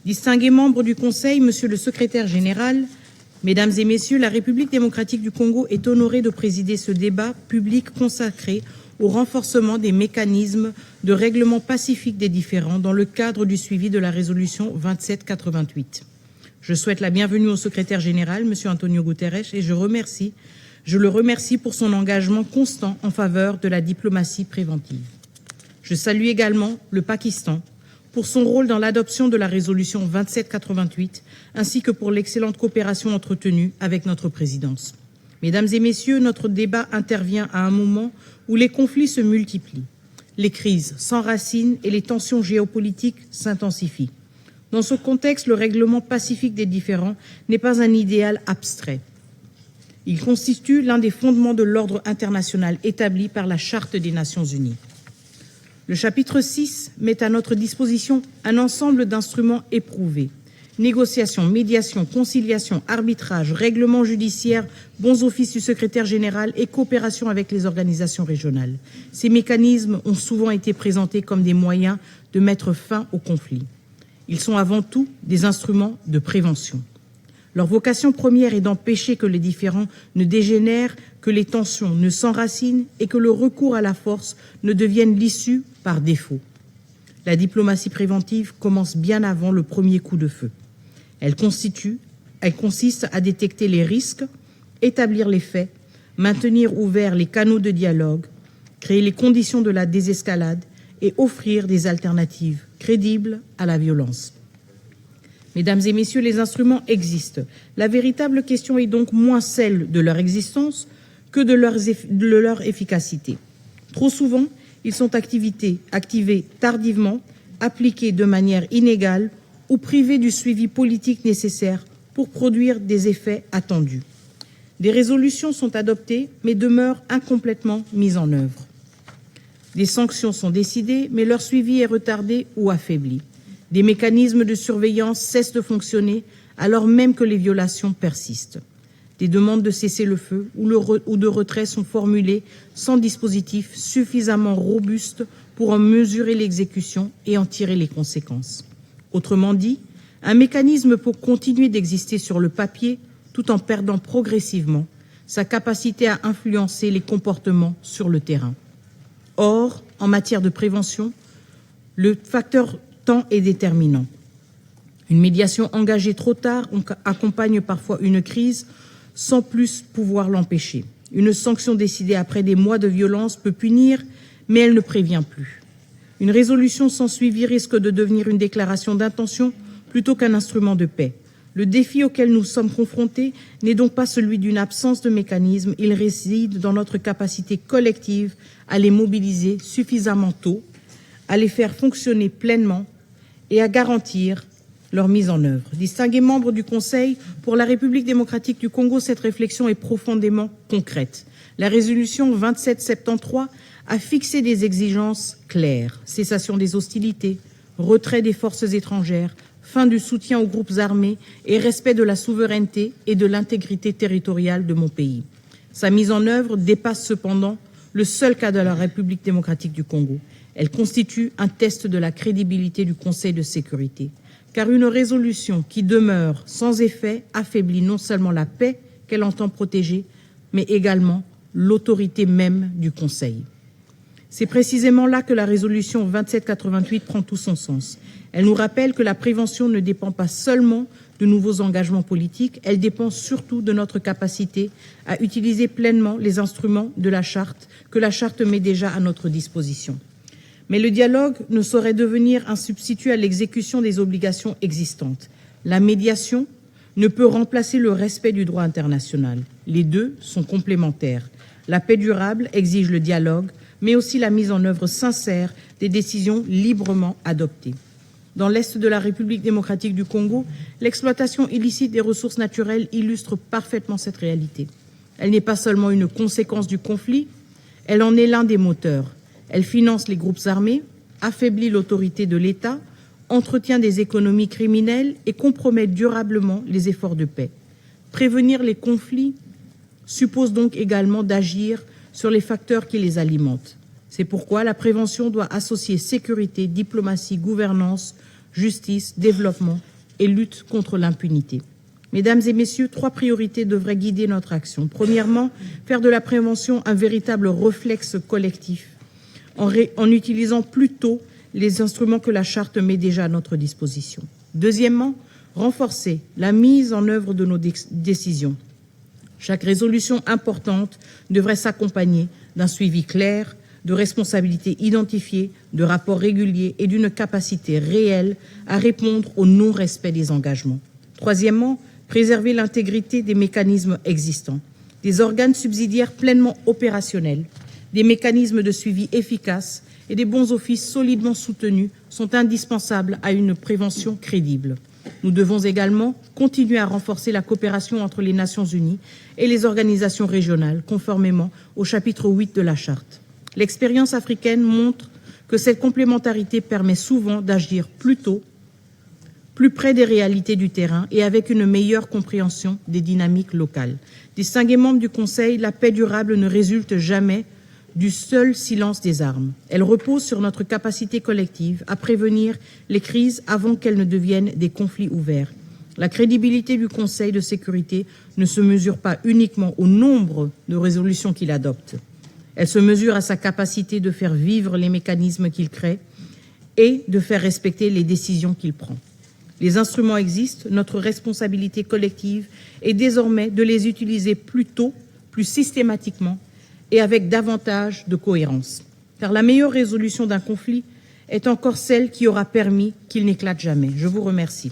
Distingués membres du Conseil, Monsieur le Secrétaire général, Mesdames et Messieurs, la République démocratique du Congo est honorée de présider ce débat public consacré au renforcement des mécanismes de règlement pacifique des différends dans le cadre du suivi de la résolution 2788. Je souhaite la bienvenue au Secrétaire général, M. Antonio Guterres, et je le remercie pour son engagement constant en faveur de la diplomatie préventive. Je salue également le Pakistan pour son rôle dans l'adoption de la résolution 2788, ainsi que pour l'excellente coopération entretenue avec notre présidence. Mesdames et Messieurs, notre débat intervient à un moment où les conflits se multiplient, les crises s'enracinent et les tensions géopolitiques s'intensifient. Dans ce contexte, le règlement pacifique des différends n'est pas un idéal abstrait. Il constitue l'un des fondements de l'ordre international établi par la Charte des Nations unies. Le chapitre 6 met à notre disposition un ensemble d'instruments éprouvés. Négociations, médiation, conciliation, arbitrage, règlement judiciaire, bons offices du secrétaire général et coopération avec les organisations régionales. Ces mécanismes ont souvent été présentés comme des moyens de mettre fin au conflit. Ils sont avant tout des instruments de prévention. Leur vocation première est d'empêcher que les différends ne dégénèrent, que les tensions ne s'enracinent et que le recours à la force ne devienne l'issue par défaut. La diplomatie préventive commence bien avant le premier coup de feu. Elle consiste à détecter les risques, établir les faits, maintenir ouverts les canaux de dialogue, créer les conditions de la désescalade et offrir des alternatives crédibles à la violence. Mesdames et Messieurs, les instruments existent. La véritable question est donc moins celle de leur existence que de leur efficacité. Trop souvent, ils sont activés tardivement, appliqués de manière inégale ou privés du suivi politique nécessaire pour produire des effets attendus. Des résolutions sont adoptées, mais demeurent incomplètement mises en œuvre. Des sanctions sont décidées, mais leur suivi est retardé ou affaibli. Des mécanismes de surveillance cessent de fonctionner alors même que les violations persistent. Des demandes de cessez-le-feu ou de retrait sont formulées sans dispositif suffisamment robuste pour en mesurer l'exécution et en tirer les conséquences. Autrement dit, un mécanisme peut continuer d'exister sur le papier tout en perdant progressivement sa capacité à influencer les comportements sur le terrain. Or, en matière de prévention, le facteur temps est déterminant. Une médiation engagée trop tard accompagne parfois une crise sans plus pouvoir l'empêcher. Une sanction décidée après des mois de violence peut punir, mais elle ne prévient plus. Une résolution sans suivi risque de devenir une déclaration d'intention plutôt qu'un instrument de paix. Le défi auquel nous sommes confrontés n'est donc pas celui d'une absence de mécanisme, il réside dans notre capacité collective à les mobiliser suffisamment tôt, à les faire fonctionner pleinement et à garantir leur mise en œuvre. Distingués membres du Conseil, pour la République démocratique du Congo, cette réflexion est profondément concrète. La résolution 2773 a fixé des exigences claires: cessation des hostilités, retrait des forces étrangères, fin du soutien aux groupes armés et respect de la souveraineté et de l'intégrité territoriale de mon pays. Sa mise en œuvre dépasse cependant le seul cas de la République démocratique du Congo. Elle constitue un test de la crédibilité du Conseil de sécurité, car une résolution qui demeure sans effet affaiblit non seulement la paix qu'elle entend protéger, mais également l'autorité même du Conseil. C'est précisément là que la résolution 2788 prend tout son sens. Elle nous rappelle que la prévention ne dépend pas seulement de nouveaux engagements politiques, elle dépend surtout de notre capacité à utiliser pleinement les instruments de la Charte, que la Charte met déjà à notre disposition. Mais le dialogue ne saurait devenir un substitut à l'exécution des obligations existantes. La médiation ne peut remplacer le respect du droit international. Les deux sont complémentaires. La paix durable exige le dialogue, mais aussi la mise en œuvre sincère des décisions librement adoptées. Dans l'est de la République démocratique du Congo, l'exploitation illicite des ressources naturelles illustre parfaitement cette réalité. Elle n'est pas seulement une conséquence du conflit, elle en est l'un des moteurs. Elle finance les groupes armés, affaiblit l'autorité de l'État, entretient des économies criminelles et compromet durablement les efforts de paix. Prévenir les conflits suppose donc également d'agir sur les facteurs qui les alimentent. C'est pourquoi la prévention doit associer sécurité, diplomatie, gouvernance, justice, développement et lutte contre l'impunité. Mesdames et messieurs, 3 priorités devraient guider notre action. Premièrement, faire de la prévention un véritable réflexe collectif en utilisant plutôt les instruments que la Charte met déjà à notre disposition. Deuxièmement, renforcer la mise en œuvre de nos décisions. Chaque résolution importante devrait s'accompagner d'un suivi clair, de responsabilités identifiées, de rapports réguliers et d'une capacité réelle à répondre au non-respect des engagements. Troisièmement, préserver l'intégrité des mécanismes existants, des organes subsidiaires pleinement opérationnels, des mécanismes de suivi efficaces et des bons offices solidement soutenus sont indispensables à une prévention crédible. Nous devons également continuer à renforcer la coopération entre les Nations unies et les organisations régionales, conformément au chapitre 8 de la Charte. L'expérience africaine montre que cette complémentarité permet souvent d'agir plus tôt, plus près des réalités du terrain et avec une meilleure compréhension des dynamiques locales. Distingués membres du Conseil, la paix durable ne résulte jamais du seul silence des armes. Elle repose sur notre capacité collective à prévenir les crises avant qu'elles ne deviennent des conflits ouverts. La crédibilité du Conseil de sécurité ne se mesure pas uniquement au nombre de résolutions qu'il adopte. Elle se mesure à sa capacité de faire vivre les mécanismes qu'il crée et de faire respecter les décisions qu'il prend. Les instruments existent, notre responsabilité collective est désormais de les utiliser plus tôt, plus systématiquement et avec davantage de cohérence. Car la meilleure résolution d'un conflit est encore celle qui aura permis qu'il n'éclate jamais. Je vous remercie.